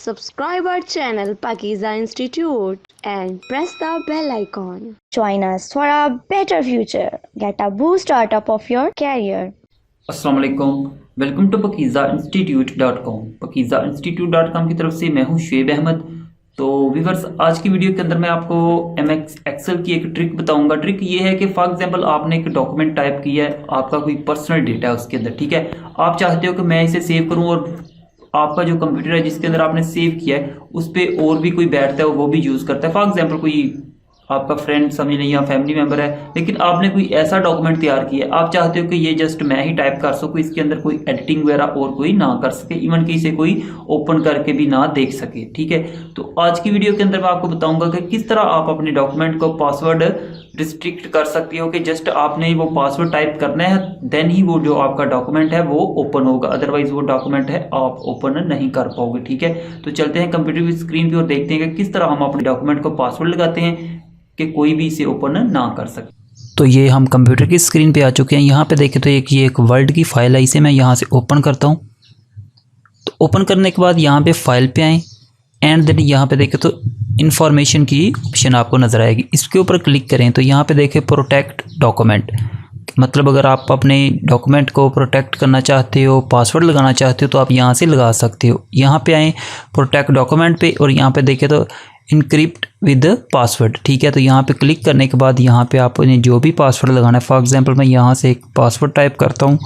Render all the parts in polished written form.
subscribe our channel Pakiza Institute and press the bell icon. Join us for a better future. Get a boost startup of your career. अस्सलाम वालेकुम, welcome to pakizainstitute.com। pakizainstitute.com की तरफ से मैं हूं शुएब अहमद। तो viewers, आज की वीडियो के अंदर मैं आपको एमएस एक्सेल की एक ट्रिक बताऊंगा। ट्रिक ये है कि फॉर एग्जांपल आपने एक डॉक्यूमेंट टाइप किया है, आपका कोई पर्सनल डेटा है उसके अंदर, ठीक है। आप चाहते हो कि मैं इसे सेव करूं और आपका जो कंप्यूटर है जिसके अंदर आपने सेव किया है उस पर और भी कोई बैठता है वो भी यूज़ करता है। फॉर एग्जाम्पल कोई आपका फ्रेंड समझ नहीं या फैमिली मेंबर है, लेकिन आपने कोई ऐसा डॉक्यूमेंट तैयार किया है, आप चाहते हो कि ये जस्ट मैं ही टाइप कर सकूँ, इसके अंदर कोई एडिटिंग वगैरह और कोई ना कर सके, इवन कि इसे कोई ओपन करके भी ना देख सके, ठीक है। तो आज की वीडियो के अंदर मैं आपको बताऊंगा कि किस तरह आप अपने डॉक्यूमेंट को पासवर्ड रिस्ट्रिक्ट कर सकते हो कि जस्ट आपने वो पासवर्ड टाइप करना है, देन ही वो जो आपका डॉक्यूमेंट है वो ओपन होगा, अदरवाइज वो डॉक्यूमेंट है आप ओपन नहीं कर पाओगे, ठीक है। तो चलते हैं कंप्यूटर की स्क्रीन पे और देखते हैं कि किस तरह हम अपने डॉक्यूमेंट को पासवर्ड लगाते हैं कि कोई भी इसे ओपन ना कर सके। तो ये हम कंप्यूटर की स्क्रीन पे आ चुके हैं। यहाँ पे देखें तो ये एक वर्ड की फाइल है, इसे मैं यहाँ से ओपन करता हूँ। तो ओपन करने के बाद यहाँ पे फाइल पे आएँ एंड देन यहाँ पे देखें तो इन्फॉर्मेशन की ऑप्शन आपको नज़र आएगी, इसके ऊपर क्लिक करें तो यहाँ पे देखें प्रोटेक्ट डॉक्यूमेंट, मतलब अगर आप अपने डॉक्यूमेंट को प्रोटेक्ट करना चाहते हो, पासवर्ड लगाना चाहते हो तो आप यहाँ से लगा सकते हो। यहाँ पे आएँ प्रोटेक्ट डॉक्यूमेंट पे और यहाँ पे देखें तो इनक्रिप्ट विद पासवर्ड, ठीक है। तो यहाँ पे क्लिक करने के बाद यहाँ पे आपने जो भी पासवर्ड लगाना है, फॉर एग्जांपल मैं यहाँ से एक पासवर्ड टाइप करता हूँ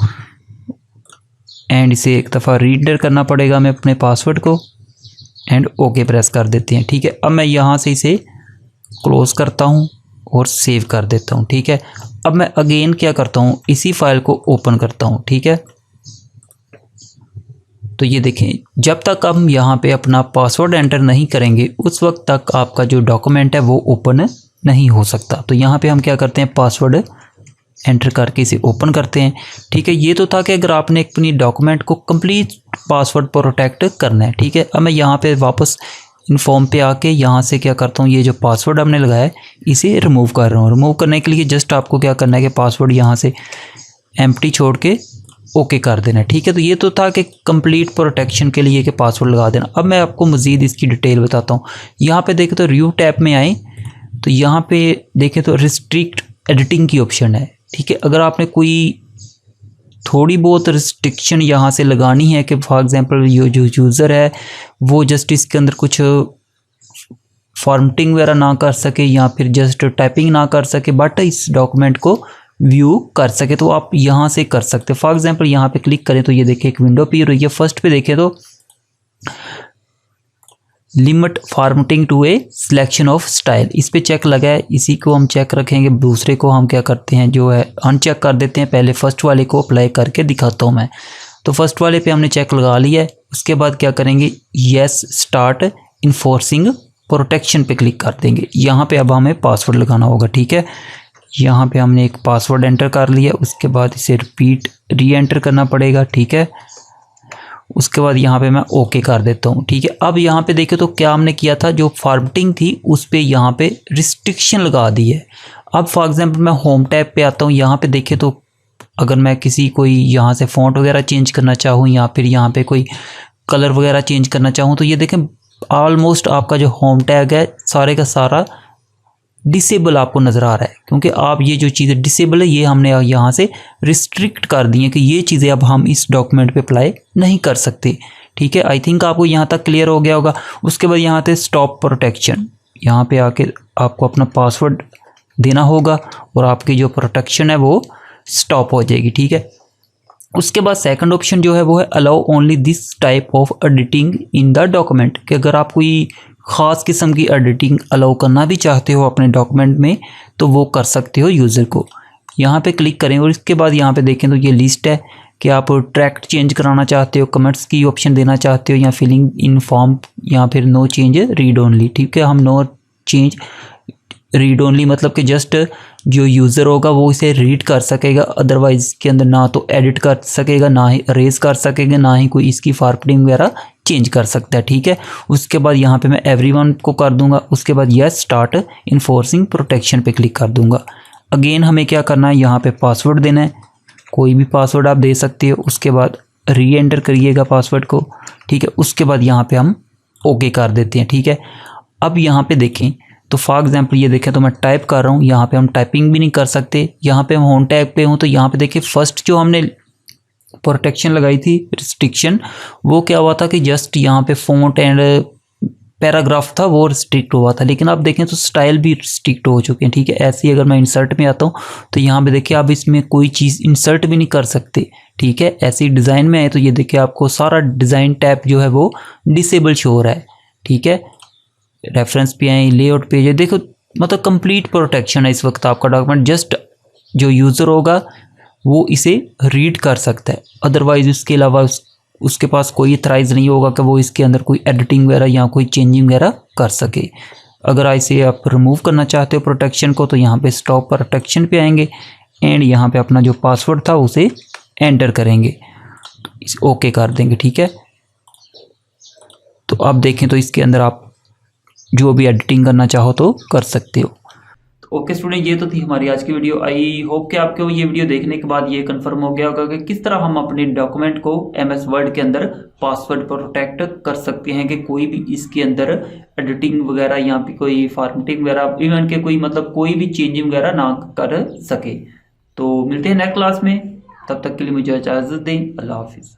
एंड इसे एक दफ़ा रीडर करना पड़ेगा मैं अपने पासवर्ड को एंड ओके प्रेस कर देते हैं, ठीक है। अब मैं यहाँ से इसे क्लोज करता हूँ और सेव कर देता हूँ, ठीक है। अब मैं अगेन क्या करता हूँ, इसी फाइल को ओपन करता हूँ, ठीक है। तो ये देखें, जब तक हम यहाँ पे अपना पासवर्ड एंटर नहीं करेंगे उस वक्त तक आपका जो डॉक्यूमेंट है वो ओपन नहीं हो सकता। तो यहाँ पे हम क्या करते हैं, पासवर्ड एंटर करके इसे ओपन करते हैं, ठीक है। ये तो था कि अगर आपने अपनी डॉक्यूमेंट को कंप्लीट पासवर्ड प्रोटेक्ट करना है, ठीक है। अब मैं यहाँ पे वापस इन्फॉर्म पे आके यहाँ से क्या करता हूँ, ये जो पासवर्ड हमने लगाया है इसे रिमूव कर रहा हूँ। रिमूव करने के लिए जस्ट आपको क्या करना है कि पासवर्ड यहाँ से एम्प्टी छोड़ के ओके कर देना, ठीक है। तो ये तो था कि कंप्लीट प्रोटेक्शन के लिए कि पासवर्ड लगा देना। अब मैं आपको मज़ीद इसकी डिटेल बताता हूँ। यहाँ पे देखें तो रिव्यू टैब में आए तो यहाँ पे देखें तो रिस्ट्रिक्ट एडिटिंग की ऑप्शन है, ठीक है। अगर आपने कोई थोड़ी बहुत रिस्ट्रिक्शन यहाँ से लगानी है कि फॉर एग्जांपल ये जो यूज़र है वो जस्ट इसके अंदर कुछ फॉर्मेटिंग वगैरह ना कर सके या फिर जस्ट टाइपिंग ना कर सके बट इस डॉक्यूमेंट को व्यू कर सके, तो आप यहाँ से कर सकते हो। फॉर एग्जांपल यहाँ पे क्लिक करें तो ये देखिए एक विंडो अपीयर हुई है। फर्स्ट पे देखें तो limit formatting to a selection of style, इस पे चेक लगा है, इसी को हम चेक रखेंगे। दूसरे को हम क्या करते हैं जो है अनचेक कर देते हैं। पहले फर्स्ट वाले को अप्लाई करके दिखाता हूँ मैं। तो फर्स्ट वाले पे हमने चेक लगा लिया है। उसके बाद क्या करेंगे, येस स्टार्ट इन्फोर्सिंग प्रोटेक्शन पे क्लिक कर देंगे। यहाँ पे अब हमें पासवर्ड लगाना होगा, ठीक है। यहाँ पे हमने एक पासवर्ड एंटर कर लिया, उसके बाद इसे रिपीट री एंटर करना पड़ेगा, ठीक है। उसके बाद यहाँ पे मैं ओके कर देता हूँ, ठीक है। अब यहाँ पे देखें तो क्या हमने किया था, जो फॉर्मेटिंग थी उस पे यहाँ पे रिस्ट्रिक्शन लगा दी है। अब फॉर एग्जांपल मैं होम टैब पे आता हूँ, यहाँ पे देखें तो अगर मैं किसी कोई यहाँ से फ़ॉन्ट वगैरह चेंज करना चाहूँ या फिर यहाँ पे कोई कलर वगैरह चेंज करना चाहूँ तो ये देखें ऑलमोस्ट आपका जो होम टैग है सारे का सारा डिसेबल आपको नज़र आ रहा है, क्योंकि आप ये जो चीज़ें डिसेबल है ये हमने यहाँ से रिस्ट्रिक्ट कर दी हैं कि ये चीज़ें अब हम इस डॉक्यूमेंट पे अप्लाई नहीं कर सकते, ठीक है। आई थिंक आपको यहाँ तक क्लियर हो गया होगा। उसके बाद यहाँ पे स्टॉप प्रोटेक्शन, यहाँ पे आके आपको अपना पासवर्ड देना होगा और आपकी जो प्रोटेक्शन है वो स्टॉप हो जाएगी, ठीक है। उसके बाद सेकंड ऑप्शन जो है वो है allow only this type of editing in the document, कि अगर आप कोई ख़ास किस्म की एडिटिंग अलाउ करना भी चाहते हो अपने डॉक्यूमेंट में तो वो कर सकते हो यूज़र को। यहाँ पे क्लिक करें और इसके बाद यहाँ पे देखें तो ये लिस्ट है कि आप ट्रैक चेंज कराना चाहते हो, कमेंट्स की ऑप्शन देना चाहते हो या फिलिंग इन फॉर्म या फिर नो चेंज रीड ओनली, ठीक है। हम नो चेंज रीड ओनली मतलब कि जस्ट जो यूज़र होगा वो इसे रीड कर सकेगा, अदरवाइज़ इसके अंदर ना तो एडिट कर सकेगा, ना ही अरेज कर सकेगा, ना ही कोई इसकी फॉर्मेटिंग वगैरह चेंज कर सकता है, ठीक है। उसके बाद यहाँ पे मैं एवरीवन को कर दूंगा। उसके बाद यस स्टार्ट इन्फोर्सिंग प्रोटेक्शन पे क्लिक कर दूंगा। अगेन हमें क्या करना है, यहाँ पे पासवर्ड देना है, कोई भी पासवर्ड आप दे सकते हो। उसके बाद री एंटर करिएगा पासवर्ड को, ठीक है। उसके बाद यहाँ पे हम ओके कर देते हैं। ठीक है, अब यहाँ पे देखें तो फॉर एग्जांपल ये देखें तो मैं टाइप कर रहा हूँ, यहाँ पे हम टाइपिंग भी नहीं कर सकते। यहाँ पे हम होम टैब पे हूँ तो यहाँ पे देखिए फर्स्ट जो हमने प्रोटेक्शन लगाई थी रिस्ट्रिक्शन, वो क्या हुआ था कि जस्ट यहाँ पे फ़ॉन्ट एंड पैराग्राफ था वो रिस्ट्रिक्ट हुआ था, लेकिन आप देखें तो स्टाइल भी रिस्ट्रिक्ट हो चुके हैं। ठीक है, ऐसे ही अगर मैं इंसर्ट में आता हूँ तो यहाँ पे देखिए आप इसमें कोई चीज़ इंसर्ट भी नहीं कर सकते। ठीक है, ऐसे ही डिज़ाइन में आए तो ये देखिए आपको सारा डिज़ाइन टैब जो है वो डिसेबल शो हो रहा है। ठीक है, रेफरेंस पे आए, लेआउट पेज है, देखो मतलब कंप्लीट प्रोटेक्शन है इस वक्त आपका डॉक्यूमेंट। जस्ट जो यूज़र होगा वो इसे रीड कर सकता है, अदरवाइज उसके अलावा उसके पास कोई अथराइज नहीं होगा कि वो इसके अंदर कोई एडिटिंग वगैरह या कोई चेंजिंग वगैरह कर सके। अगर ऐसे आप रिमूव करना चाहते हो प्रोटेक्शन को तो यहाँ पे स्टॉप प्रोटेक्शन पे आएंगे एंड यहाँ पे अपना जो पासवर्ड था उसे एंटर करेंगे, ओके कर देंगे। ठीक है, तो आप देखें तो इसके अंदर आप जो भी एडिटिंग करना चाहो तो कर सकते हो। ओके स्टूडेंट, ये तो थी हमारी आज की वीडियो। आई होप कि आपको ये वीडियो देखने के बाद ये कंफर्म हो गया होगा कि किस तरह हम अपने डॉक्यूमेंट को MS वर्ड के अंदर पासवर्ड प्रोटेक्ट कर सकते हैं, कि कोई भी इसके अंदर एडिटिंग वगैरह या फिर कोई फॉर्मेटिंग वगैरह इवन के कोई मतलब कोई भी चेंजिंग वगैरह ना कर सके। तो मिलते हैं नेक्स्ट क्लास में, तब तक के लिए मुझे इजाज़त दें। अल्लाह हाफिज़।